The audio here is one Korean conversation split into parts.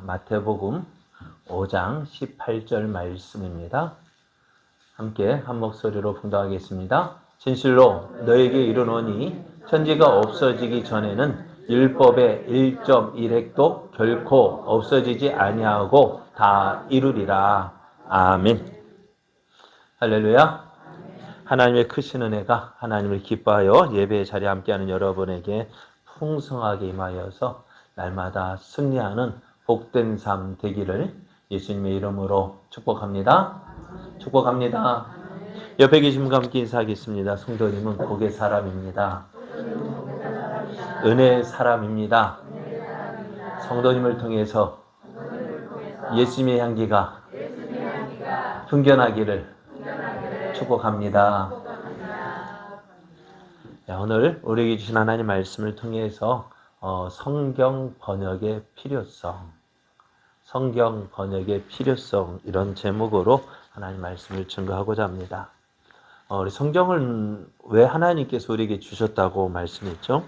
마태복음 5장 18절 말씀입니다. 함께 한 목소리로 봉독하겠습니다. 진실로 너에게 이르노니 천지가 없어지기 전에는 율법의 1.1획도 결코 없어지지 아니하고 다 이루리라. 아멘. 할렐루야. 하나님의 크신 은혜가 하나님을 기뻐하여 예배의 자리에 함께하는 여러분에게 풍성하게 임하여서 날마다 승리하는 복된 삶 되기를 예수님의 이름으로 축복합니다. 축복합니다. 옆에 계신 분과 함께 인사하겠습니다. 성도님은 복의 사람입니다. 은혜의 사람입니다. 성도님을 통해서 예수님의 향기가 풍겨나기를 축복합니다. 오늘 우리에게 주신 하나님 말씀을 통해서 성경 번역의 필요성, 성경 번역의 필요성 이런 제목으로 하나님 말씀을 증거하고자 합니다. 우리 성경을 왜 하나님께서 우리에게 주셨다고 말씀했죠?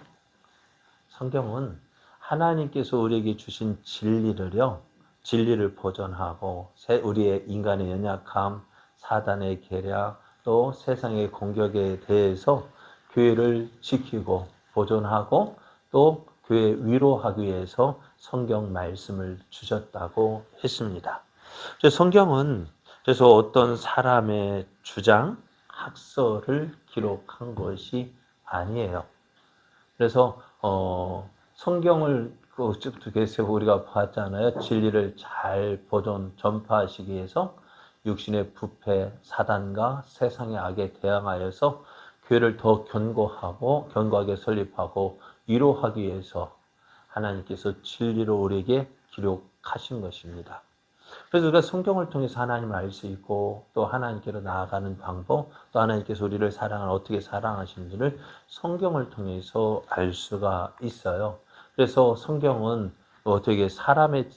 성경은 하나님께서 우리에게 주신 진리를 보존하고 우리의 인간의 연약함, 사단의 계략, 또 세상의 공격에 대해서 교회를 지키고 보존하고 또 교회 위로하기 위해서 성경 말씀을 주셨다고 했습니다. 성경은 그래서 어떤 사람의 주장, 학설을 기록한 것이 아니에요. 그래서 성경을 계속 우리가 봤잖아요. 진리를 잘 보존 전파하시기 위해서 육신의 부패, 사단과 세상의 악에 대항하여서 교회를 더 견고하게 설립하고 위로하기 위해서 하나님께서 진리로 우리에게 기록하신 것입니다. 그래서 우리가 성경을 통해서 하나님을 알 수 있고 또 하나님께로 나아가는 방법, 또 하나님께서 우리를 어떻게 사랑하시는지를 성경을 통해서 알 수가 있어요. 그래서 성경은 어떻게 사람이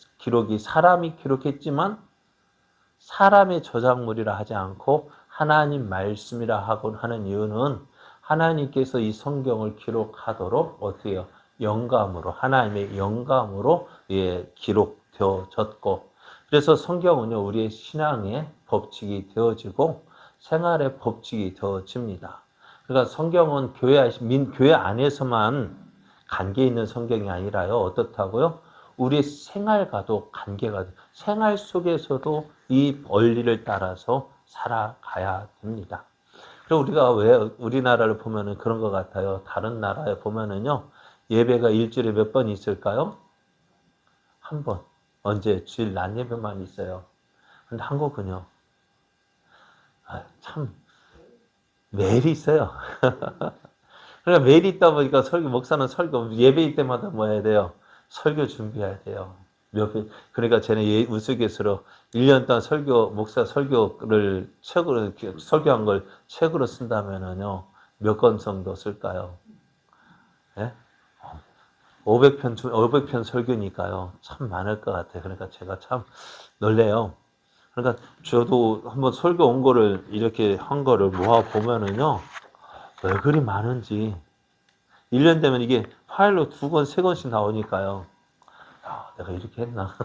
기록했지만 사람의 저작물이라 하지 않고 하나님 말씀이라 하는 이유는 하나님께서 이 성경을 기록하도록 어떻게 해요? 하나님의 영감으로 기록되어졌고, 그래서 성경은요, 우리의 신앙의 법칙이 되어지고 생활의 법칙이 되어집니다. 그러니까 성경은 교회 안에서만 관계 있는 성경이 아니라요, 어떻다고요? 우리의 생활과도 관계가 돼요. 생활 속에서도 이 원리를 따라서 살아가야 됩니다. 그리고 우리가 왜 우리나라를 보면은 그런 것 같아요. 다른 나라에 보면은요, 예배가 일주일에 몇 번 있을까요? 한 번. 언제? 주일 낮 예배만 있어요. 근데 한국은요, 참, 매일 있어요. 그러니까 매일 있다 보니까 목사는 예배일 때마다 뭐 해야 돼요? 설교 준비해야 돼요. 그러니까 쟤는 우스갯소리로 1년 동안 목사 설교를 설교한 걸 책으로 쓴다면은요, 몇 권 정도 쓸까요? 예? 500편 설교니까요. 참 많을 것 같아요. 그러니까 제가 참 놀래요. 그러니까 저도 한번 설교 온 거를 이렇게 한 거를 모아보면은요, 왜 그리 많은지. 1년 되면 이게 파일로 2권, 3권씩 나오니까요. 내가 이렇게 했나?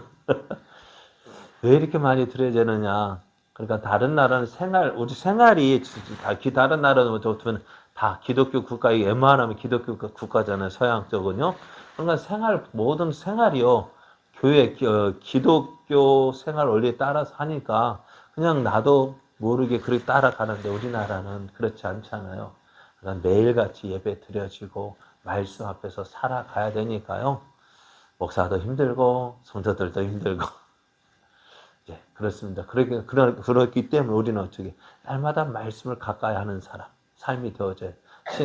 왜 이렇게 많이 들어야 되느냐? 그러니까 다른 나라는 우리 생활이 다른 나라는 다 기독교 국가에 웬만하면 기독교 국가잖아요. 서양 쪽은요. 그러니까 모든 생활이요. 기독교 생활 원리에 따라서 하니까 그냥 나도 모르게 그렇게 따라가는데 우리나라는 그렇지 않잖아요. 그러니까 매일같이 예배 드려지고 말씀 앞에서 살아가야 되니까요. 목사도 힘들고 성도들도 힘들고 그렇습니다. 그렇기 때문에 우리는 어떻게 날마다 말씀을 가까이 하는 삶이 되어져요.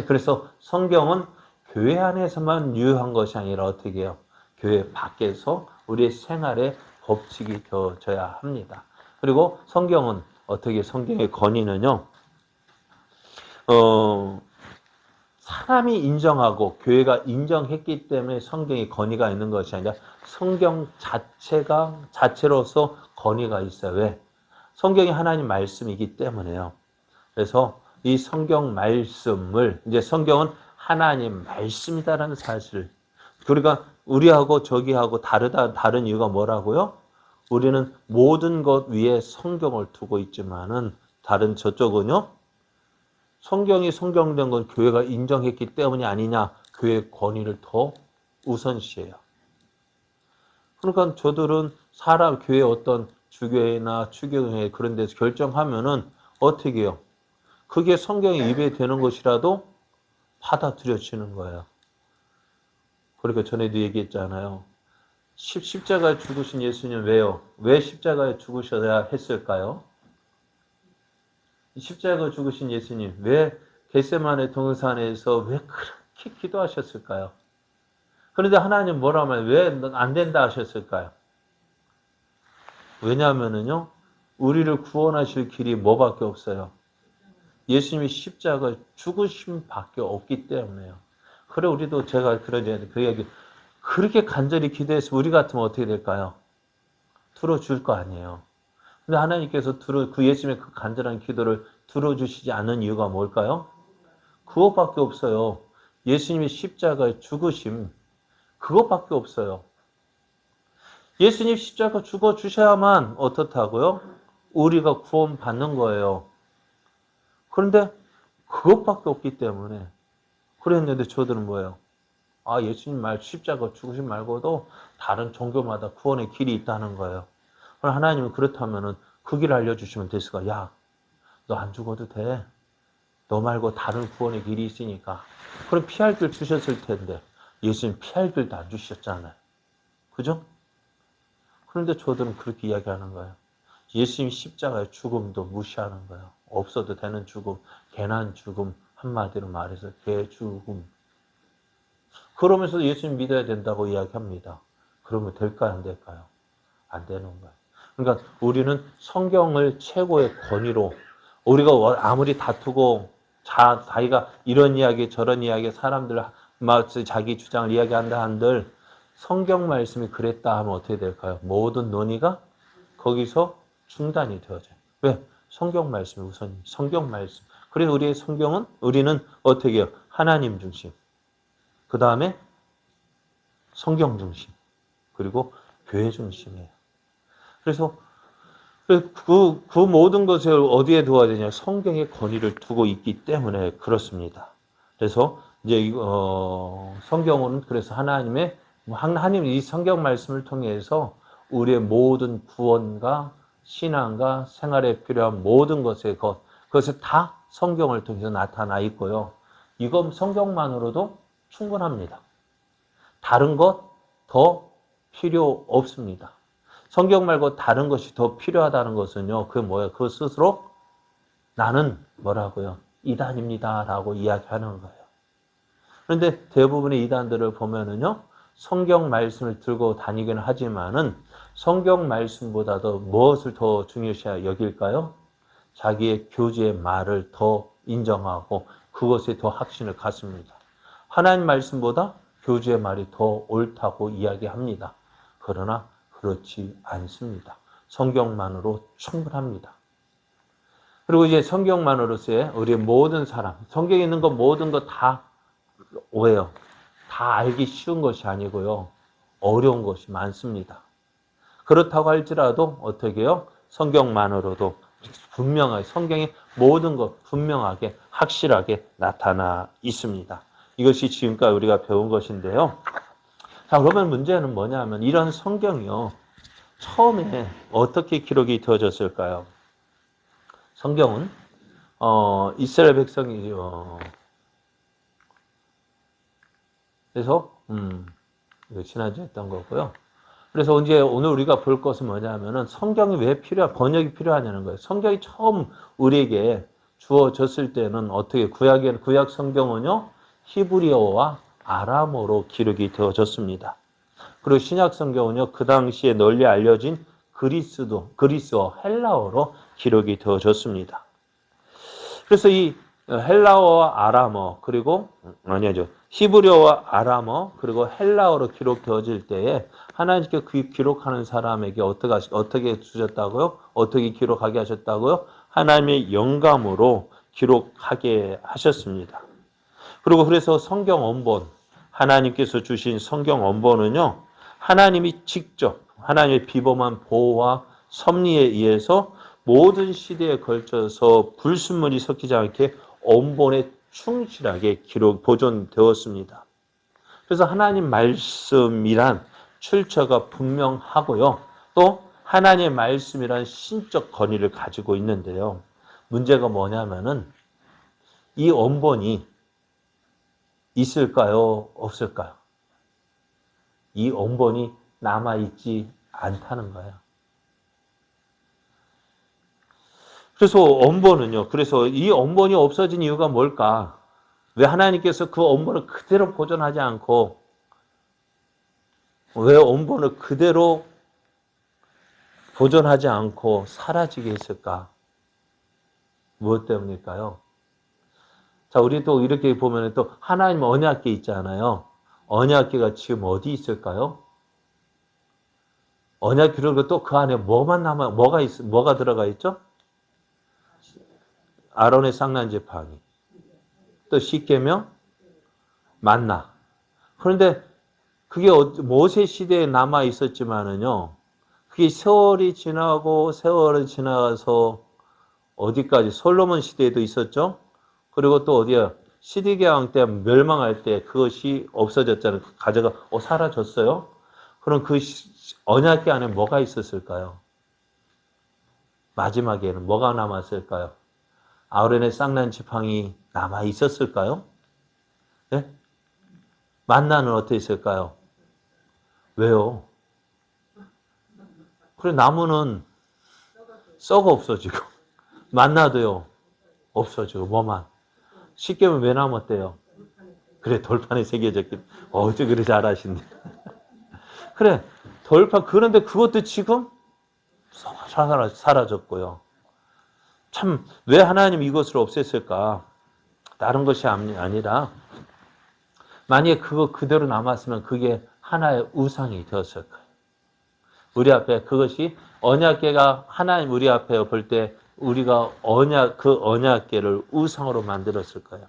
그래서 성경은 교회 안에서만 유효한 것이 아니라 어떻게 해요? 교회 밖에서 우리의 생활의 법칙이 되어져야 합니다. 그리고 성경은 성경의 권위는요, 사람이 인정하고 교회가 인정했기 때문에 성경의 권위가 있는 것이 아니라 성경 자체로서 권위가 있어요. 왜? 성경이 하나님 말씀이기 때문에요. 그래서 이 성경 말씀을, 성경은 하나님 말씀이다라는 사실, 우리가 우리하고 저기하고 다른 이유가 뭐라고요? 우리는 모든 것 위에 성경을 두고 있지만은 다른 저쪽은요? 성경이 성경된 건 교회가 인정했기 때문이 아니냐. 교회의 권위를 더 우선시해요. 그러니까 저들은 교회 어떤 주교회나 추교회 그런 데서 결정하면은 어떻게 해요? 그게 성경에 위배되는 것이라도 받아들여지는 거예요. 그러니까 전에도 얘기했잖아요. 십자가에 죽으신 예수님 왜요? 왜 십자가에 죽으셔야 했을까요? 십자가에 죽으신 예수님 왜 겟세마네 동산에서 왜 그렇게 기도하셨을까요? 그런데 하나님 뭐라 말해요? 왜 안 된다 하셨을까요? 왜냐하면은요, 우리를 구원하실 길이 뭐밖에 없어요? 예수님이 십자가 죽으심밖에 없기 때문에요. 그래 우리도 제가 그 얘기 그렇게 간절히 기도해서 우리 같으면 어떻게 될까요? 들어줄 거 아니에요. 근데 하나님께서 그 예수님의 그 간절한 기도를 들어주시지 않는 이유가 뭘까요? 그것밖에 없어요. 예수님이 십자가에 죽으심 그것밖에 없어요. 예수님 십자가 죽어주셔야만 어떻다고요? 우리가 구원받는 거예요. 그런데 그것밖에 없기 때문에 그랬는데 저들은 뭐예요? 아, 예수님 십자가 죽으신 말고도 다른 종교마다 구원의 길이 있다는 거예요. 그럼 하나님은 그렇다면은 그 길을 알려주시면 됐을까? 야, 너 안 죽어도 돼. 너 말고 다른 구원의 길이 있으니까. 그럼 피할 길 주셨을 텐데 예수님 피할 길도 안 주셨잖아요. 그죠? 그런데 저들은 그렇게 이야기하는 거예요. 예수님 십자가의 죽음도 무시하는 거예요. 없어도 되는 죽음, 괜한 죽음, 한마디로 말해서 개죽음. 그러면서도 예수님 믿어야 된다고 이야기합니다. 그러면 될까요? 안 될까요? 안 되는 거예요. 그러니까 우리는 성경을 최고의 권위로 우리가 아무리 다투고 자기가 이런 이야기 저런 이야기 사람들 자기 주장을 이야기한다 한들 성경 말씀이 그랬다 하면 어떻게 될까요? 모든 논의가 거기서 중단이 되어져요. 왜? 성경 말씀이 우선 성경 말씀. 그래서 우리의 성경은 우리는 어떻게 해요? 하나님 중심. 그 다음에 성경 중심. 그리고 교회 중심이에요. 그래서 그 모든 것을 어디에 두어야 되냐? 성경의 권위를 두고 있기 때문에 그렇습니다. 그래서 이제 성경은 그래서 하나님 이 성경 말씀을 통해서 우리의 모든 구원과 신앙과 생활에 필요한 모든 그것을 다 성경을 통해서 나타나 있고요. 이건 성경만으로도 충분합니다. 다른 것 더 필요 없습니다. 성경 말고 다른 것이 더 필요하다는 것은요. 그게 뭐예요? 그 스스로 나는 뭐라고요? 이단입니다. 라고 이야기하는 거예요. 그런데 대부분의 이단들을 보면은요. 성경 말씀을 들고 다니기는 하지만은 성경 말씀보다도 무엇을 더 중요시 여길까요? 자기의 교주의 말을 더 인정하고 그것에 더 확신을 갖습니다. 하나님 말씀보다 교주의 말이 더 옳다고 이야기합니다. 그러나 그렇지 않습니다. 성경만으로 충분합니다. 그리고 이제 성경만으로서의 우리 모든 사람, 성경에 있는 것 모든 것 다 오해요. 다 알기 쉬운 것이 아니고요. 어려운 것이 많습니다. 그렇다고 할지라도 어떻게 해요? 성경만으로도 분명하게 성경의 모든 것 분명하게 확실하게 나타나 있습니다. 이것이 지금까지 우리가 배운 것인데요. 자, 그러면 문제는 뭐냐면 이런 성경이요. 처음에 어떻게 기록이 되어졌을까요? 성경은 이스라엘 백성이 그래서 이거 지난주에 했던 거고요. 그래서 이제 오늘 우리가 볼 것은 뭐냐면은 성경이 왜 번역이 필요하냐는 거예요. 성경이 처음 우리에게 주어졌을 때는 어떻게 구약 성경은요. 히브리어와 아람어로 기록이 되어졌습니다. 그리고 신약 성경은요. 그 당시에 널리 알려진 그리스어, 헬라어로 기록이 되어졌습니다. 그래서 이 헬라어와 아람어 그리고 히브리어와 아람어 그리고 헬라어로 기록되어질 때에 하나님께 그 기록하는 사람에게 어떻게 주셨다고요? 어떻게 기록하게 하셨다고요? 하나님의 영감으로 기록하게 하셨습니다. 그리고 그래서 성경 원본 하나님께서 주신 성경 원본은요, 하나님이 직접 하나님의 비범한 보호와 섭리에 의해서 모든 시대에 걸쳐서 불순물이 섞이지 않게 원본에 충실하게 보존되었습니다. 그래서 하나님 말씀이란 출처가 분명하고요. 또 하나님의 말씀이란 신적 권위를 가지고 있는데요. 문제가 뭐냐면은 이 원본이 있을까요? 없을까요? 이 원본이 남아있지 않다는 거예요. 그래서 원본은요. 그래서 이 원본이 없어진 이유가 뭘까? 왜 하나님께서 그 원본을 그대로 보존하지 않고 왜 원본을 그대로 보존하지 않고 사라지게 했을까? 무엇 때문일까요? 자, 우리 또 이렇게 보면 또 하나님 언약궤 있잖아요. 언약궤가 지금 어디 있을까요? 언약궤로 또 그 안에 뭐가 들어가 있죠? 아론의 쌍난 지팡이. 또 십계명, 만나. 그런데 그게 모세 시대에 남아 있었지만은요. 그게 세월이 지나가서 어디까지 솔로몬 시대에도 있었죠. 그리고 또 어디야? 시드기야 왕 때 멸망할 때 그것이 없어졌잖아요. 사라졌어요. 그럼 그 언약궤 안에 뭐가 있었을까요? 마지막에는 뭐가 남았을까요? 아론의 쌍난 지팡이 남아 있었을까요? 네? 만나는 어떻게 있을까요? 왜요? 그래 나무는 썩어 없어지고 만나도요 없어지고 뭐만 십계명 왜 남았대요? 그래 돌판에 새겨졌기 어째 그래 잘하신네. 그래 돌판 그런데 그것도 지금 사라졌고요. 참 왜 하나님 이것을 없앴을까? 다른 것이 아니라 만약에 그거 그대로 남았으면 그게 하나의 우상이 되었을 거예요. 우리 앞에 그것이 언약궤가 하나님 우리 앞에 볼 때 우리가 그 언약궤를 우상으로 만들었을 거예요.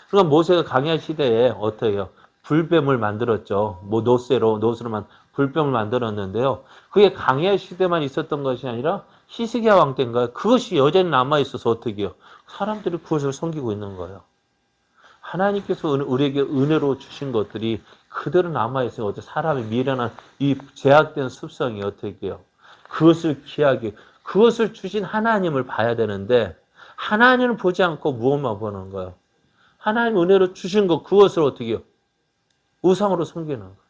그러니까 모세가 광야 시대에 어떻게 해요? 불뱀을 만들었죠. 노스로만 불뱀을 만들었는데요. 그게 광야 시대만 있었던 것이 아니라 히스기야 왕 때인가요? 그것이 여전히 남아 있어서 어떻게 해요? 사람들이 그것을 섬기고 있는 거예요. 하나님께서 우리에게 은혜로 주신 것들이 그대로 남아있어요. 어째 사람의 미련한 이 제약된 습성이 어떻게 해요? 그것을 귀하게, 그것을 주신 하나님을 봐야 되는데, 하나님을 보지 않고 무엇만 보는 거예요? 하나님 은혜로 주신 것, 그것을 어떻게 해요? 우상으로 섬기는 거예요.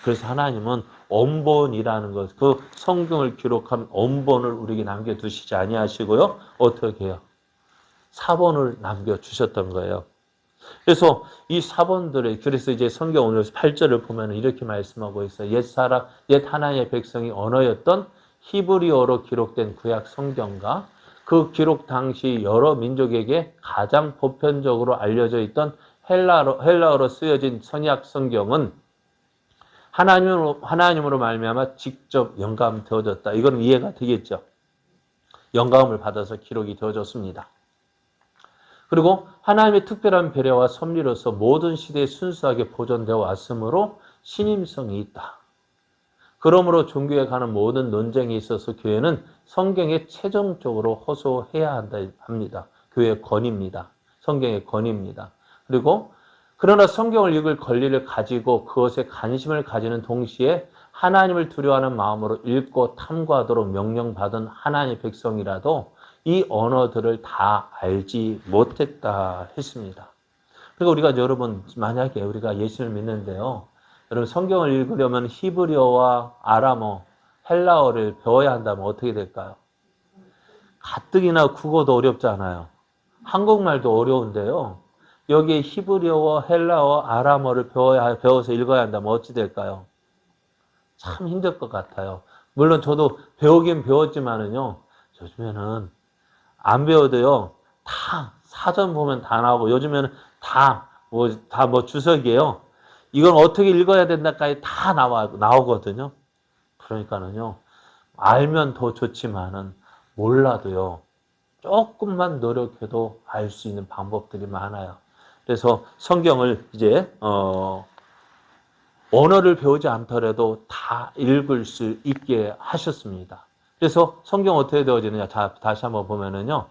그래서 하나님은 언본이라는 것, 그 성경을 기록한 언본을 우리에게 남겨두시지 아니하시고요. 어떻게 해요? 사본을 남겨주셨던 거예요. 그래서 이 사본들을, 그래서 이제 성경 오늘 8절을 보면 이렇게 말씀하고 있어요. 옛 하나님의 백성이 언어였던 히브리어로 기록된 구약 성경과 그 기록 당시 여러 민족에게 가장 보편적으로 알려져 있던 헬라어로 쓰여진 선약 성경은 하나님으로 말미암아 직접 영감되어졌다. 이건 이해가 되겠죠. 영감을 받아서 기록이 되어졌습니다. 그리고 하나님의 특별한 배려와 섭리로서 모든 시대에 순수하게 보존되어 왔으므로 신임성이 있다. 그러므로 종교에 관한 모든 논쟁에 있어서 교회는 성경에 최종적으로 호소해야 합니다. 교회의 권위입니다. 성경의 권위입니다. 그리고 그러나 성경을 읽을 권리를 가지고 그것에 관심을 가지는 동시에 하나님을 두려워하는 마음으로 읽고 탐구하도록 명령받은 하나님의 백성이라도 이 언어들을 다 알지 못했다 했습니다. 그리고 우리가 여러분 만약에 우리가 예수를 믿는데요. 여러분 성경을 읽으려면 히브리어와 아람어, 헬라어를 배워야 한다면 어떻게 될까요? 가뜩이나 국어도 어렵잖아요. 한국말도 어려운데요. 여기에 히브리어와 헬라어, 아람어를 배워서 읽어야 한다면 어찌 될까요? 참 힘들 것 같아요. 물론 저도 배우긴 배웠지만은요. 요즘에는 안 배워도요. 다 사전 보면 다 나오고 요즘에는 다 주석이에요. 이건 어떻게 읽어야 된다까지 다 나오거든요. 그러니까는요. 알면 더 좋지만은 몰라도요. 조금만 노력해도 알 수 있는 방법들이 많아요. 그래서 성경을 이제 언어를 배우지 않더라도 다 읽을 수 있게 하셨습니다. 그래서 성경 어떻게 되어지느냐? 자, 다시 한번 보면은요.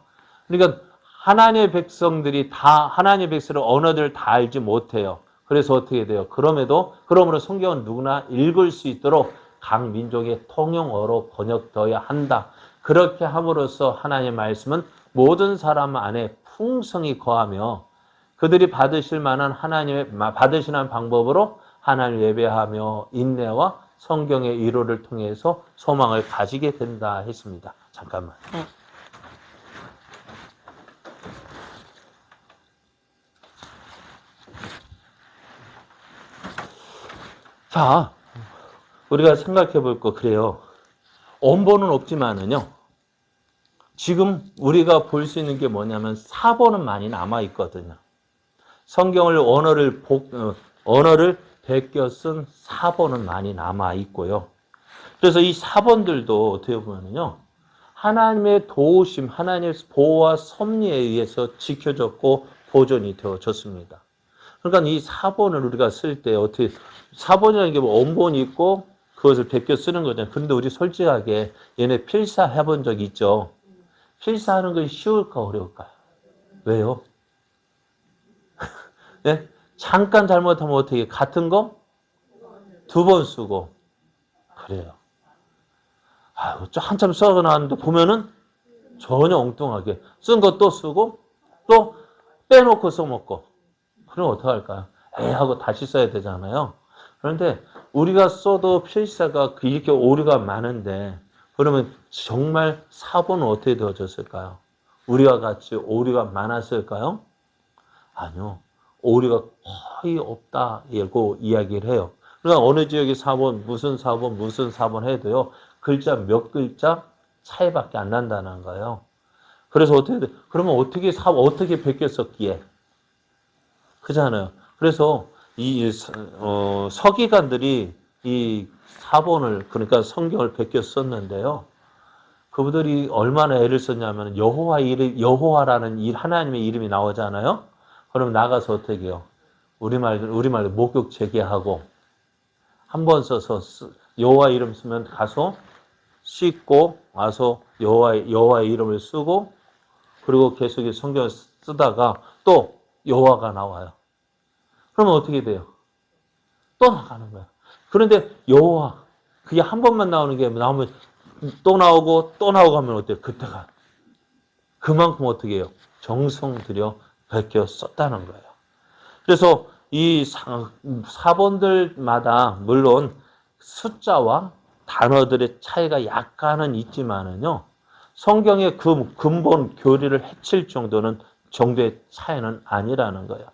그러니까 하나님의 백성들이 다 하나님의 백성을 언어들을 다 알지 못해요. 그래서 어떻게 돼요? 그러므로 성경은 누구나 읽을 수 있도록 각 민족의 통용어로 번역되어야 한다. 그렇게 함으로써 하나님의 말씀은 모든 사람 안에 풍성히 거하며 그들이 받으실 만한 받으시는 방법으로 하나님을 예배하며 인내와 성경의 위로를 통해서 소망을 가지게 된다 했습니다. 잠깐만. 자, 우리가 생각해 볼 거 그래요. 언본은 없지만은요. 지금 우리가 볼 수 있는 게 뭐냐면 사본은 많이 남아 있거든요. 성경을 언어를 베껴 쓴 사본은 많이 남아 있고요. 그래서 이 사본들도 어떻게 보면요. 하나님의 도우심, 하나님의 보호와 섭리에 의해서 지켜졌고 보존이 되어졌습니다. 그러니까 이 사본을 우리가 쓸 때 어떻게 사본이라는 게 뭐 언본이 있고 그것을 베껴 쓰는 거잖아요. 그런데 우리 솔직하게 얘네 필사해 본 적 있죠? 필사하는 것이 쉬울까 어려울까요? 왜요? 네? 잠깐 잘못하면 어떻게 같은 거? 2번 쓰고 그래요. 아유, 한참 써서 나왔는데 보면은 전혀 엉뚱하게 쓴 거 또 쓰고 또 빼놓고 써먹고 그럼 어떡할까요? 에이 하고 다시 써야 되잖아요. 그런데 우리가 써도 필사가 이렇게 오류가 많은데 그러면 정말 사본은 어떻게 되어졌을까요? 우리와 같이 오류가 많았을까요? 아니요. 오류가 거의 없다고 이야기를 해요. 그러니까 어느 지역의 사본, 무슨 사본 해도요. 글자 몇 글자 차이밖에 안 난다는 거예요. 그래서 그러면 어떻게 베꼈었기에? 그잖아요. 그래서 서기관들이 이 사본을, 그러니까 성경을 베껴 썼는데요. 그분들이 얼마나 애를 썼냐면 여호와라는 하나님의 이름이 나오잖아요. 그럼 나가서 어떻게 해요? 우리말로 목욕 재개하고 한 번 써서 여호와 이름 쓰면 가서 씻고 와서 여호와의 이름을 쓰고 그리고 계속 성경을 쓰다가 또 여호와가 나와요. 그러면 어떻게 돼요? 또 나가는 거야. 그런데 여호와 그게 한 번만 나오면 또 나오고 하면 어때요? 그때가 그만큼 어떻게 해요? 정성 들여 베껴 썼다는 거예요. 그래서 이 사본들마다 물론 숫자와 단어들의 차이가 약간은 있지만은요. 성경의 그 근본 교리를 해칠 정도의 차이는 아니라는 거예요.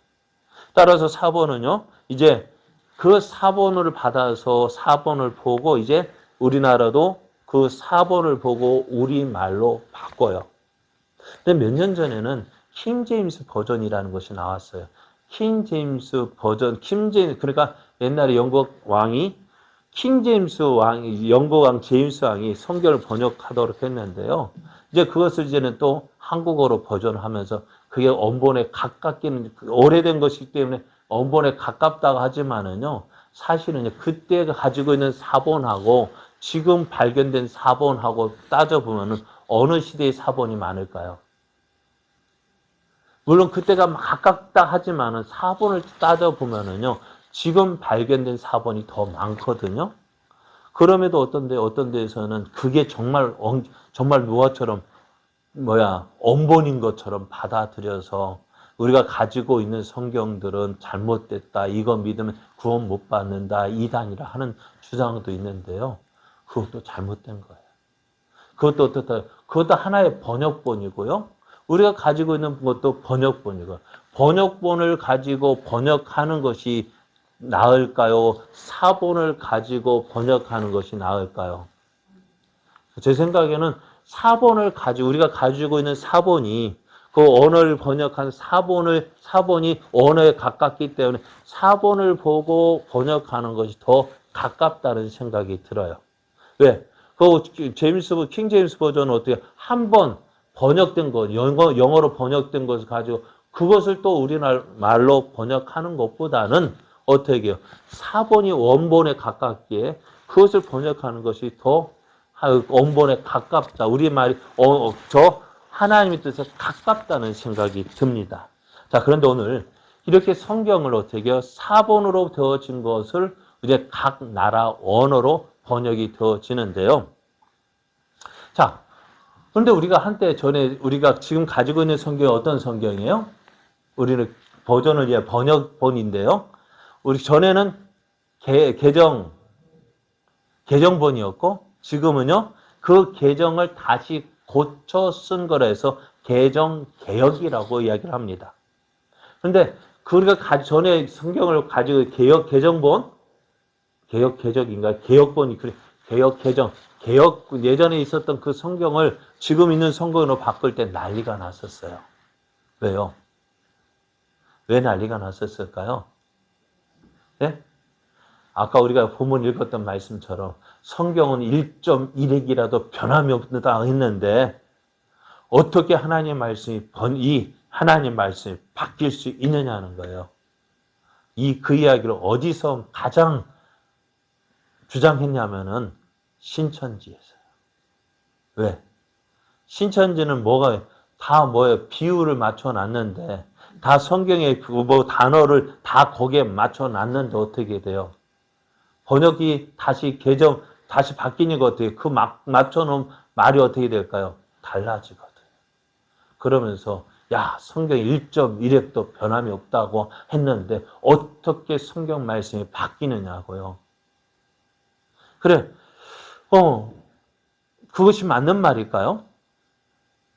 따라서 사본은요. 이제 그 사본을 받아서 사본을 보고 이제 우리나라도 그 사본을 보고 우리말로 바꿔요. 근데 몇 년 전에는 킹 제임스 버전이라는 것이 나왔어요. 킹 제임스 버전, 그러니까 옛날에 영국 왕이 영국 왕 제임스 왕이 성경을 번역하도록 했는데요. 이제 그것을 이제는 또 한국어로 버전하면서 그게 언본에 가깝기는 오래된 것이기 때문에 언본에 가깝다고 하지만은요. 사실은 그때 가지고 있는 사본하고 지금 발견된 사본하고 따져보면은 어느 시대의 사본이 많을까요? 물론 그때가 가깝다 하지만은 사본을 따져보면은요. 지금 발견된 사본이 더 많거든요. 그럼에도 어떤 데에서는 그게 정말 누가처럼 언본인 것처럼 받아들여서 우리가 가지고 있는 성경들은 잘못됐다. 이거 믿으면 구원 못 받는다. 이단이라 하는 주장도 있는데요. 그것도 잘못된 거예요. 그것도 하나의 번역본이고요. 우리가 가지고 있는 것도 번역본이고 번역본을 가지고 번역하는 것이 나을까요? 사본을 가지고 번역하는 것이 나을까요? 제 생각에는 우리가 가지고 있는 사본이 그 언어를 번역한 사본이 언어에 가깝기 때문에 사본을 보고 번역하는 것이 더 가깝다는 생각이 들어요. 왜? king 제임스 버전은 어떻게 한 번 번역된 거, 영어로 번역된 것을 가지고 그것을 또 우리나라 말로 번역하는 것보다는 어떻게 해요? 사본이 원본에 가깝기에 그것을 번역하는 것이 더 원본에 가깝다. 우리 말이 저 하나님의 뜻에 가깝다는 생각이 듭니다. 자, 그런데 오늘 이렇게 성경을 어떻게 해요? 사본으로 되어진 것을 이제 각 나라 언어로 번역이 되어지는데요. 자, 그런데 우리가 한때 전에 우리가 지금 가지고 있는 성경이 어떤 성경이에요? 우리는 버전을 이제 번역본인데요. 우리 전에는 개정본이었고 지금은요 그 개정을 다시 고쳐 쓴 거라 해서 개정개혁이라고 이야기를 합니다. 그런데 우리가 전에 성경을 가지고 개정본, 개혁개정인가? 개혁본이 그래. 개혁 예전에 있었던 그 성경을 지금 있는 성경으로 바꿀 때 난리가 났었어요. 왜요? 왜 난리가 났었을까요? 네? 아까 우리가 본문 읽었던 말씀처럼 성경은 1.1핵이라도 변함이 없다 했는데 어떻게 하나님의 말씀이 바뀔 수 있느냐는 거예요. 그 이야기를 어디서 가장 주장했냐면은 신천지에서요. 왜? 신천지는 다 비유를 맞춰놨는데 다 성경의 단어를 다 거기에 맞춰놨는데 어떻게 돼요? 번역이 다시 바뀌는 거 어떻게 맞춰놓은 말이 어떻게 될까요? 달라지거든요. 그러면서 성경 1.1핵도 변함이 없다고 했는데 어떻게 성경 말씀이 바뀌느냐고요. 그래, 그것이 맞는 말일까요?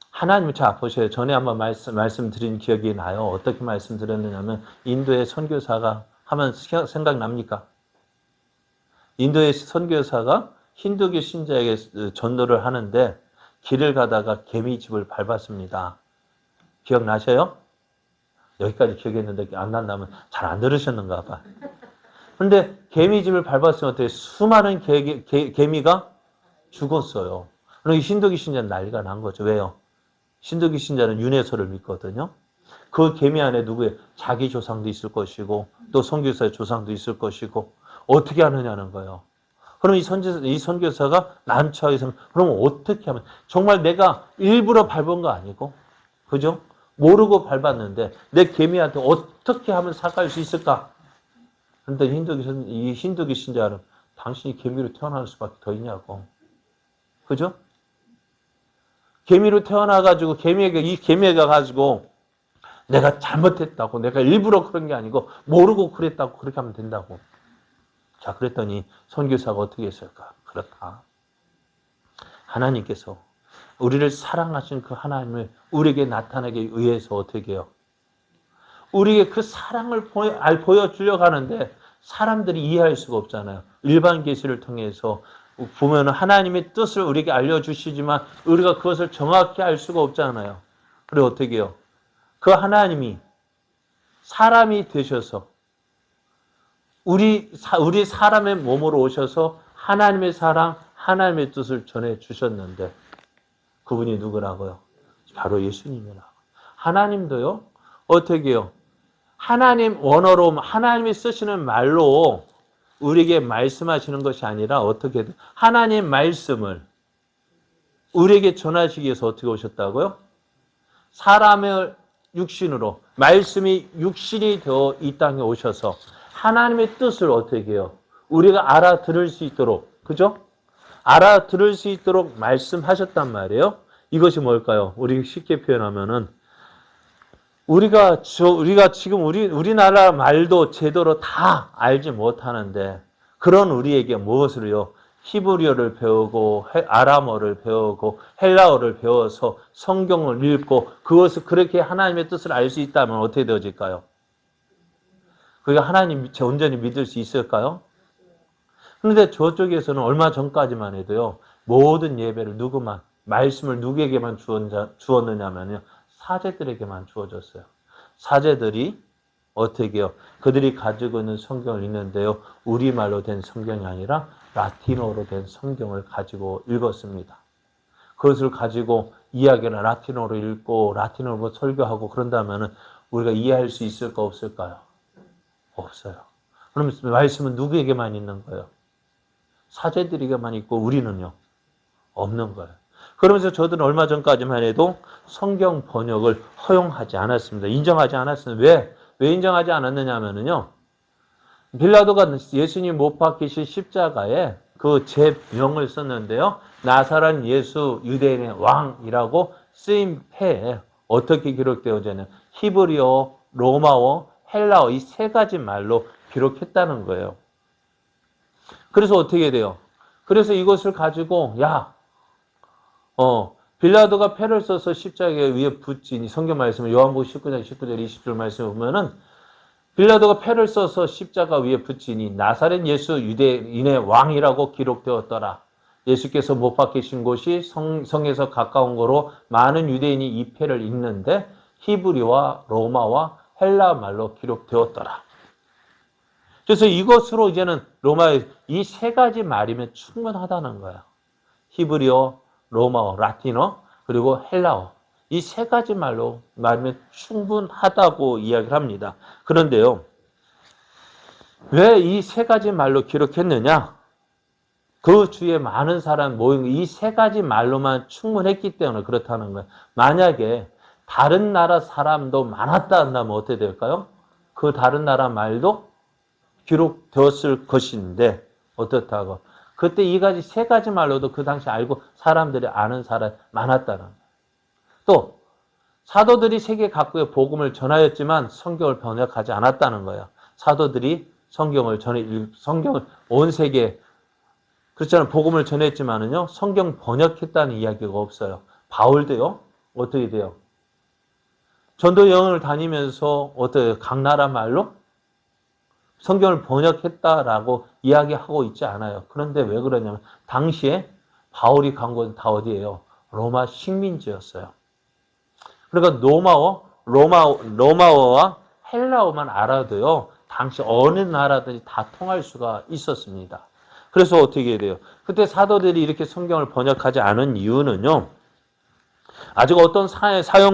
하나님, 보세요. 전에 한번 말씀드린 기억이 나요. 어떻게 말씀드렸느냐면, 인도의 선교사가 하면 생각납니까? 인도의 선교사가 힌두교 신자에게 전도를 하는데, 길을 가다가 개미집을 밟았습니다. 기억나셔요? 여기까지 기억했는데 안 난다면 잘 안 들으셨는가 봐. 근데 개미집을 밟았으면 어떻게 수많은 개미가 죽었어요. 그러니까 힌두교 신자는 난리가 난 거죠. 왜요? 힌두교 신자는 윤회설을 믿거든요. 그 개미 안에 누구의 자기 조상도 있을 것이고 또 선교사의 조상도 있을 것이고 어떻게 하느냐는 거예요. 그럼 이 선교사가 난처해서 그럼 어떻게 하면 정말 내가 일부러 밟은 거 아니고 그죠? 모르고 밟았는데 내 개미한테 어떻게 하면 사과할 수 있을까? 그런데 이 힌두교 신자는 당신이 개미로 태어날 수밖에 더 있냐고. 그죠? 개미로 태어나가지고 이 개미가 가지고 내가 잘못했다고 내가 일부러 그런 게 아니고 모르고 그랬다고 그렇게 하면 된다고. 자, 그랬더니 선교사가 어떻게 했을까? 그렇다. 하나님께서 우리를 사랑하신 그 하나님을 우리에게 나타나기 위해서 어떻게 해요? 우리에게 그 사랑을 보여주려고 하는데 사람들이 이해할 수가 없잖아요. 일반 계시를 통해서 보면 하나님의 뜻을 우리에게 알려주시지만 우리가 그것을 정확히 알 수가 없잖아요. 그리고 어떻게 해요? 그 하나님이 사람이 되셔서 우리 사람의 몸으로 오셔서 하나님의 사랑, 하나님의 뜻을 전해주셨는데 그분이 누구라고요? 바로 예수님이라고. 하나님도요. 어떻게 해요? 하나님 원어로 하나님이 쓰시는 말로 우리에게 말씀하시는 것이 아니라 어떻게 해요? 하나님 말씀을 우리에게 전하시기 위해서 어떻게 오셨다고요? 사람의 육신으로 말씀이 육신이 되어 이 땅에 오셔서 하나님의 뜻을 어떻게 해요? 우리가 알아들을 수 있도록 그죠? 알아들을 수 있도록 말씀하셨단 말이에요. 이것이 뭘까요? 우리 쉽게 표현하면은 우리가 지금 우리나라 말도 제대로 다 알지 못하는데 그런 우리에게 무엇을요? 히브리어를 배우고 아람어를 배우고 헬라어를 배워서 성경을 읽고 그것을 그렇게 하나님의 뜻을 알 수 있다면 어떻게 되어질까요? 그게 하나님 온전히 믿을 수 있을까요? 그런데 저쪽에서는 얼마 전까지만 해도요. 모든 예배를 말씀을 누구에게만 주었느냐면요. 사제들에게만 주어졌어요. 사제들이 어떻게 해요? 그들이 가지고 있는 성경을 읽는데요. 우리말로 된 성경이 아니라 라틴어로 된 성경을 가지고 읽었습니다. 그것을 가지고 이야기를 라틴어로 읽고 라틴어로 설교하고 그런다면은 우리가 이해할 수 있을까 없을까요? 없어요. 그럼 말씀은 누구에게만 있는 거예요? 사제들에게만 있고 우리는요? 없는 거예요. 그러면서 저들은 얼마 전까지만 해도 성경 번역을 허용하지 않았습니다. 인정하지 않았습니다. 왜 인정하지 않았느냐면요. 빌라도가 예수님 못 박히실 십자가에 그 제명을 썼는데요. 나사렛 예수 유대인의 왕이라고 쓰임 패에 어떻게 기록되어져 있냐면 히브리어, 로마어, 헬라어 이 세 가지 말로 기록했다는 거예요. 그래서 어떻게 돼요? 그래서 이것을 가지고 빌라도가 패를 써서 십자가 위에 붙이니 성경 말씀을 요한복음 19장 19절 20절 말씀을 보면은 빌라도가 패를 써서 십자가 위에 붙이니 나사렛 예수 유대인의 왕이라고 기록되었더라. 예수께서 못 박히신 곳이 성에서 가까운 거로 많은 유대인이 이 패를 읽는데 히브리와 로마와 헬라 말로 기록되었더라. 그래서 이것으로 이제는 로마의 이 세 가지 말이면 충분하다는 거야. 히브리어, 로마어, 라틴어, 그리고 헬라어. 이 세 가지 말로 말하면 충분하다고 이야기를 합니다. 그런데요, 왜 이 세 가지 말로 기록했느냐? 그 주위에 많은 사람 모인 이 세 가지 말로만 충분했기 때문에 그렇다는 거예요. 만약에 다른 나라 사람도 많았다 한다면 어떻게 될까요? 그 다른 나라 말도 기록되었을 것인데 어떻다고? 그때 이 가지 세 가지 말로도 그 당시 알고 사람들이 아는 사람이 많았다는 거예요. 또 사도들이 세계 각국에 복음을 전하였지만 성경을 번역하지 않았다는 거예요. 사도들이 성경을 온 세계에 그렇잖아요. 복음을 전했지만은요. 성경 번역했다는 이야기가 없어요. 바울도요. 어떻게 돼요? 전도 여행을 다니면서 어떻게 각 나라 말로 성경을 번역했다라고 이야기하고 있지 않아요. 그런데 왜 그러냐면 당시에 바울이 간 곳은 다 어디예요? 로마 식민지였어요. 그러니까 로마어와 헬라어만 알아도요. 당시 어느 나라든지 다 통할 수가 있었습니다. 그래서 어떻게 돼요? 그때 사도들이 이렇게 성경을 번역하지 않은 이유는요. 아직 어떤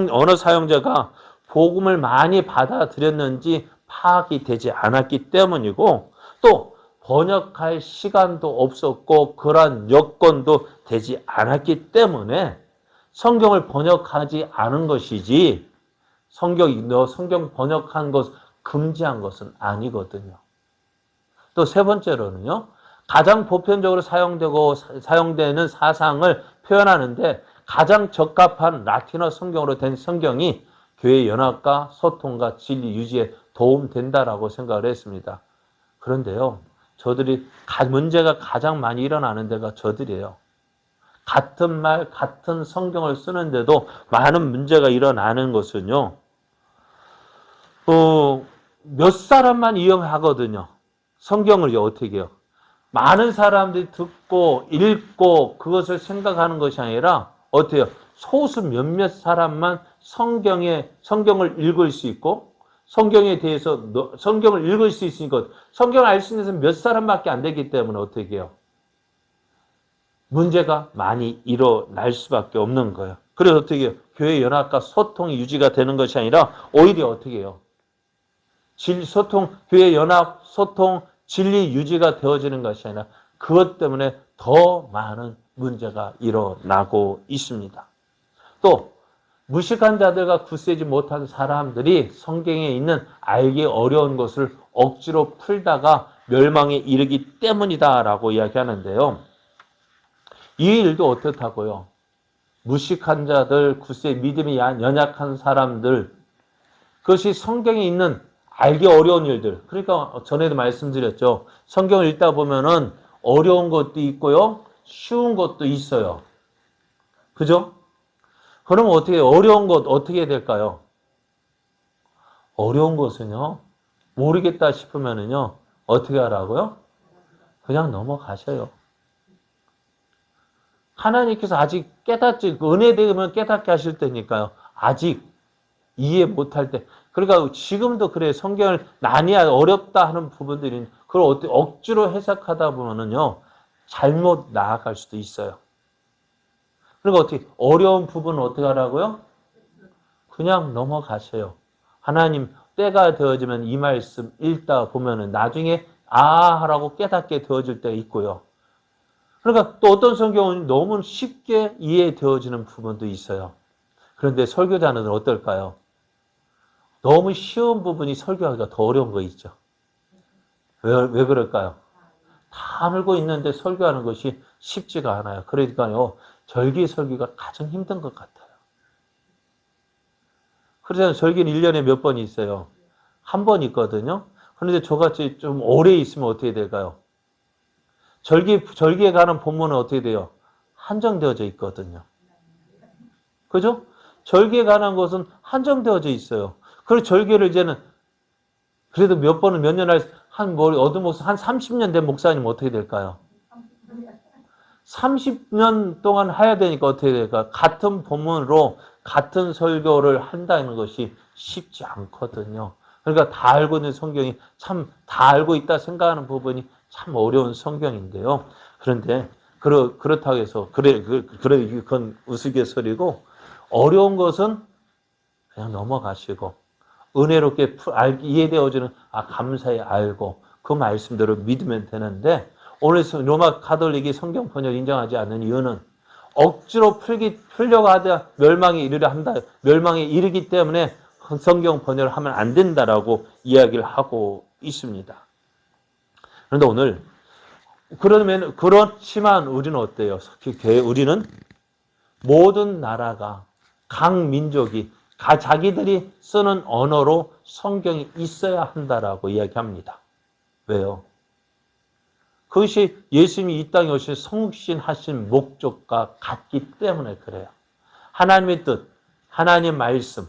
언어 사용자가 복음을 많이 받아들였는지 파악이 되지 않았기 때문이고 또 번역할 시간도 없었고 그러한 여건도 되지 않았기 때문에 성경을 번역하지 않은 것이지 성경 번역한 것 금지한 것은 아니거든요. 또 세 번째로는요. 가장 보편적으로 사용되는 사상을 표현하는데 가장 적합한 라틴어 성경으로 된 성경이 교회 연합과 소통과 진리 유지에 도움된다라고 생각을 했습니다. 그런데요. 저들이 문제가 가장 많이 일어나는 데가 저들이에요. 같은 말, 같은 성경을 쓰는데도 많은 문제가 일어나는 것은요. 몇 사람만 이용하거든요. 성경을 어떻게 해요? 많은 사람들이 듣고 읽고 그것을 생각하는 것이 아니라 어때요? 소수 몇몇 사람만 성경을 읽을 수 있고 성경에 대해서 성경을 읽을 수 있으니까 성경을 알 수 있는 사람 몇 사람밖에 안 되기 때문에 어떻게 해요? 문제가 많이 일어날 수밖에 없는 거예요. 그래서 어떻게 해요? 교회 연합과 소통이 유지가 되는 것이 아니라 오히려 어떻게 해요? 교회 연합, 소통, 진리 유지가 되어지는 것이 아니라 그것 때문에 더 많은 문제가 일어나고 있습니다. 또 무식한 자들과 굳세지 못한 사람들이 성경에 있는 알기 어려운 것을 억지로 풀다가 멸망에 이르기 때문이다라고 이야기하는데요. 이 일도 어떻다고요? 무식한 자들, 믿음이 연약한 사람들, 그것이 성경에 있는 알기 어려운 일들. 그러니까 전에도 말씀드렸죠. 성경을 읽다 보면은 어려운 것도 있고요. 쉬운 것도 있어요. 그죠? 그럼 어려운 것 어떻게 해야 될까요? 어려운 것은요. 모르겠다 싶으면은요. 어떻게 하라고요? 그냥 넘어가셔요. 하나님께서 아직 은혜 되면 깨닫게 하실 때니까요. 아직 이해 못할 때. 그러니까 지금도 그래요. 성경을 어렵다 하는 부분들이 그걸 억지로 해석하다 보면은요. 잘못 나아갈 수도 있어요. 그러니까 어려운 부분은 어떻게 하라고요? 그냥 넘어가세요. 하나님 때가 되어지면 이 말씀 읽다 보면은 나중에 하라고 깨닫게 되어질 때가 있고요. 그러니까 또 어떤 성경은 너무 쉽게 이해되어지는 부분도 있어요. 그런데 설교자는 어떨까요? 너무 쉬운 부분이 설교하기가 더 어려운 거 있죠. 왜 그럴까요? 다 알고 있는데 설교하는 것이 쉽지가 않아요. 그러니까요, 절기 설교가 가장 힘든 것 같아요. 그래서 절기는 1년에 몇 번이 있어요? 한 번 있거든요. 그런데 저같이 좀 오래 있으면 어떻게 될까요? 절기에 가는 본문은 어떻게 돼요? 한정되어져 있거든요. 그죠? 절기에 관한 것은 한정되어져 있어요. 그리고 절기를 이제는 그래도 몇 번은 몇 년 얻은 목사 한 30년 된 목사님 어떻게 될까요? 30년 동안 해야 되니까 어떻게 될까요? 같은 본문으로 같은 설교를 한다는 것이 쉽지 않거든요. 그러니까 다 알고 있는 성경이 참 다 알고 있다 생각하는 부분이 참 어려운 성경인데요. 그런데 그렇다고 해서 그건 우스갯소리고 어려운 것은 그냥 넘어가시고 은혜롭게 이해되어지는 감사히 알고 그 말씀대로 믿으면 되는데 오늘 로마 가톨릭이 성경 번역 인정하지 않는 이유는 억지로 풀려고 하다 멸망에 이르기 때문에 성경 번역을 하면 안 된다라고 이야기를 하고 있습니다. 그런데 오늘 그렇지만 우리는 어때요? 우리는 모든 나라가 각 민족이 자기들이 쓰는 언어로 성경이 있어야 한다라고 이야기합니다. 왜요? 그것이 예수님이 이 땅에 오신 성육신하신 목적과 같기 때문에 그래요. 하나님의 뜻, 하나님의 말씀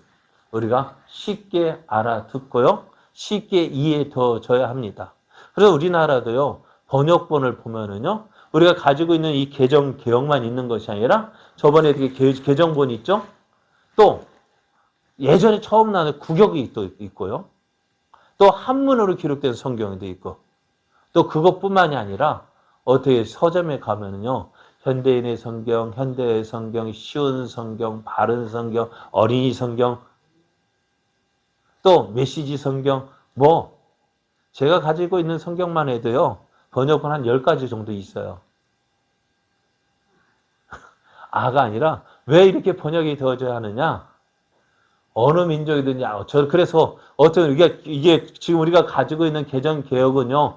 우리가 쉽게 알아듣고요. 쉽게 이해되어져야 합니다. 그래서 우리나라도요. 번역본을 보면은요. 우리가 가지고 있는 이 개정만 있는 것이 아니라 저번에 개정본 있죠? 또 예전에 처음 나온 구격이 또 있고요. 또 한문으로 기록된 성경도 있고 또 그것뿐만이 아니라 어떻게 서점에 가면은요. 현대인의 성경, 현대의 성경, 쉬운 성경, 바른 성경, 어린이 성경 또 메시지 성경 제가 가지고 있는 성경만 해도요. 번역본 한 10가지 정도 있어요. 가 아니라 왜 이렇게 번역이 되어져야 하느냐? 어느 민족이든지 그래서 이게 지금 우리가 가지고 있는 개정개혁은요.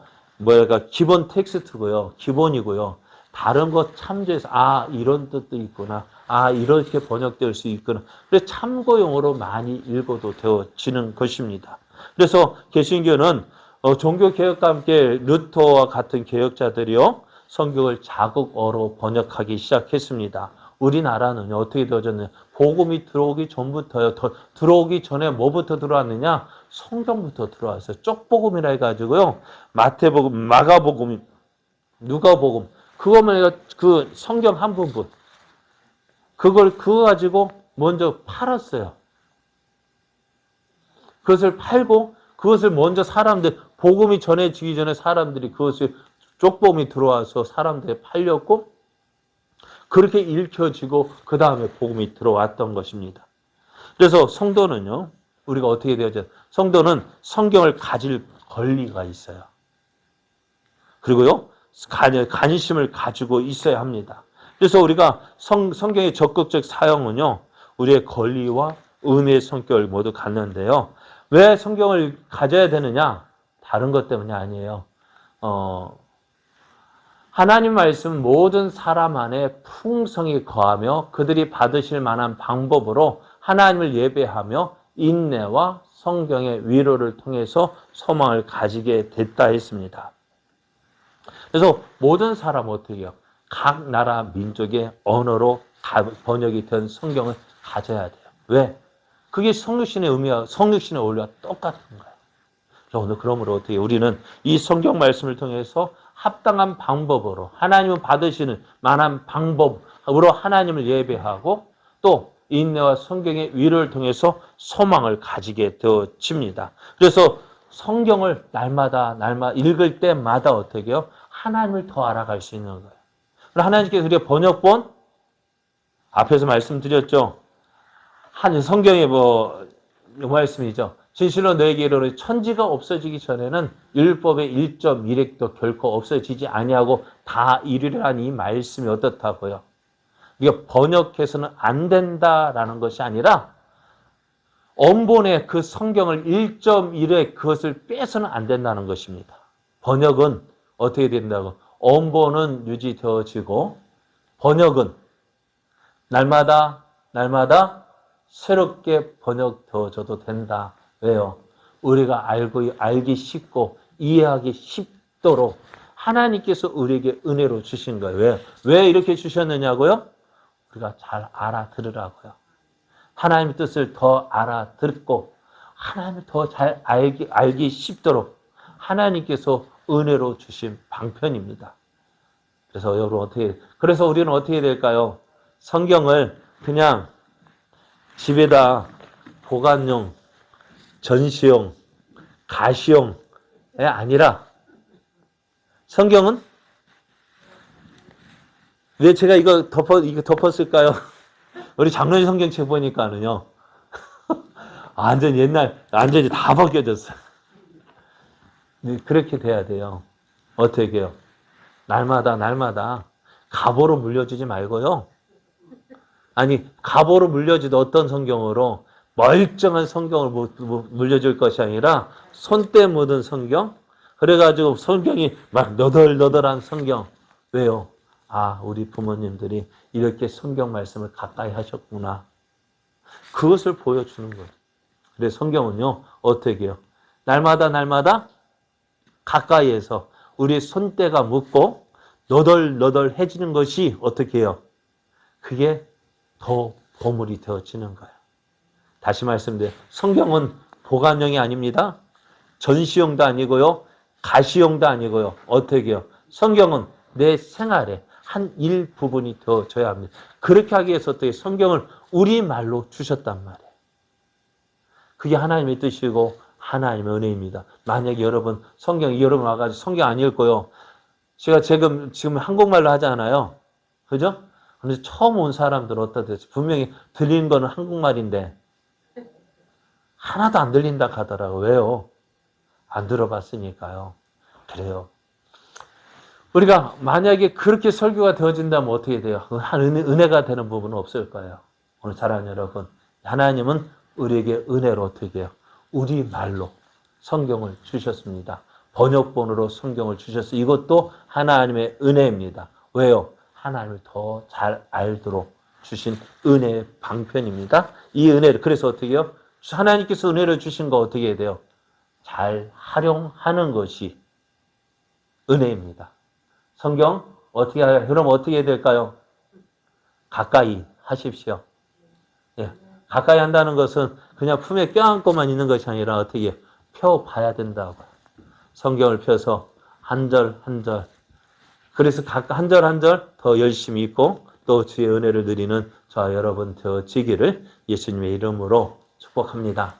기본 텍스트고요. 기본이고요. 다른 것 참조해서 이런 뜻도 있구나. 이렇게 번역될 수 있구나. 그래서 참고용으로 많이 읽어도 되어지는 것입니다. 그래서 개신교는 종교개혁과 함께 루터와 같은 개혁자들이요. 성경을 자국어로 번역하기 시작했습니다. 우리나라는 어떻게 되어졌느냐. 복음이 들어오기 전부터요. 들어오기 전에 뭐부터 들어왔느냐. 성경부터 들어왔어요. 쪽복음이라 해가지고요. 마태복음, 마가복음, 누가복음. 그거만 그 성경 한 부분. 그거 가지고 먼저 팔았어요. 그것을 팔고 그것을 먼저 복음이 전해지기 전에 사람들이 그것을 쪽복음이 들어와서 사람들이 팔렸고 그렇게 읽혀지고 그 다음에 복음이 들어왔던 것입니다. 그래서 성도는요. 우리가 어떻게 되어져? 성도는 성경을 가질 권리가 있어요. 그리고요. 관심을 가지고 있어야 합니다. 그래서 우리가 성경의 적극적 사용은요. 우리의 권리와 은혜의 성격을 모두 갖는데요. 왜 성경을 가져야 되느냐? 다른 것 때문이 아니에요. 하나님 말씀 모든 사람 안에 풍성히 거하며 그들이 받으실 만한 방법으로 하나님을 예배하며 인내와 성경의 위로를 통해서 소망을 가지게 됐다 했습니다. 그래서 모든 사람 어떻게 해요? 각 나라 민족의 언어로 번역이 된 성경을 가져야 돼요. 왜? 그게 성육신의 의미와 성육신의 원리와 똑같은 거예요. 그래서 오늘 그러므로 어떻게 우리는 이 성경 말씀을 통해서 합당한 방법으로 하나님을 받으시는 만한 방법으로 하나님을 예배하고 또 인내와 성경의 위로를 통해서 소망을 가지게 되어집니다. 그래서 성경을 날마다 읽을 때마다 어떻게 해요? 하나님을 더 알아갈 수 있는 거예요. 하나님께서 우리가 번역본 앞에서 말씀드렸죠. 성경의 말씀이죠. 진실로 너에게 이르노니 천지가 없어지기 전에는 율법의 1.1획도 결코 없어지지 아니하고 다 이르리라는 이 말씀이 어떻다고요? 이게 번역해서는 안 된다라는 것이 아니라 원본의 그 성경을 1.1획 그것을 빼서는 안 된다는 것입니다. 번역은 어떻게 된다고? 원본은 유지되어지고 번역은 날마다 새롭게 번역되어져도 된다. 왜요? 우리가 알기 쉽고 이해하기 쉽도록 하나님께서 우리에게 은혜로 주신 거예요. 왜 이렇게 주셨느냐고요? 우리가 잘 알아들으라고요. 하나님의 뜻을 더 알아듣고 하나님을 더 잘 알기 쉽도록 하나님께서 은혜로 주신 방편입니다. 그래서 여러분 그래서 우리는 어떻게 될까요? 성경을 그냥 집에다 보관용, 전시용, 가시용이 아니라 성경은 왜 제가 이거 덮었을까요? 우리 장로님 성경책 보니까는요. 완전히 다 벗겨졌어요. 그렇게 돼야 돼요. 어떻게 해요? 날마다 갑오로 물려주지 말고요. 아니, 갑오로 물려주도 어떤 성경으로 멀쩡한 성경을 물려줄 것이 아니라 손때 묻은 성경? 그래가지고 성경이 막 너덜너덜한 성경. 왜요? 아, 우리 부모님들이 이렇게 성경 말씀을 가까이 하셨구나. 그것을 보여주는 거예요. 그래서 성경은요, 어떻게 해요? 날마다 가까이에서 우리 손때가 묻고 너덜너덜해지는 것이 어떻게 해요? 그게 더 보물이 되어지는 거예요. 다시 말씀드려요. 성경은 보관용이 아닙니다. 전시용도 아니고요. 가시용도 아니고요. 어떻게 해요? 성경은 내 생활에 한 일부분이 되어져야 합니다. 그렇게 하기 위해서 어떻게 성경을 우리말로 주셨단 말이에요. 그게 하나님의 뜻이고 하나님의 은혜입니다. 만약에 여러분 여러분 와가지고 성경 안 읽고요. 제가 지금 한국말로 하잖아요. 그죠? 근데 처음 온 사람들은 어떠세요? 분명히 들리는 거는 한국말인데 하나도 안 들린다 하더라고요. 왜요? 안 들어봤으니까요. 그래요. 우리가 만약에 그렇게 설교가 되어진다면 어떻게 돼요? 은혜가 되는 부분은 없을 거예요. 오늘 사랑하는 여러분, 하나님은 우리에게 은혜로 어떻게 해요? 우리 말로 성경을 주셨습니다. 번역본으로 성경을 주셨어요. 이것도 하나님의 은혜입니다. 왜요? 하나님을 더 잘 알도록 주신 은혜의 방편입니다. 이 은혜를 그래서 어떻게 해요? 하나님께서 은혜를 주신 거 어떻게 해야 돼요? 잘 활용하는 것이 은혜입니다. 성경 그럼 어떻게 해야 될까요? 가까이 하십시오. 예, 가까이 한다는 것은 그냥 품에 껴안고만 있는 것이 아니라 어떻게 펴봐야 된다고. 성경을 펴서 한 절 한 절. 그래서 한 절 한 절 더 열심히 읽고 또 주의 은혜를 누리는 저와 여러분 되어지기를 예수님의 이름으로 축복합니다.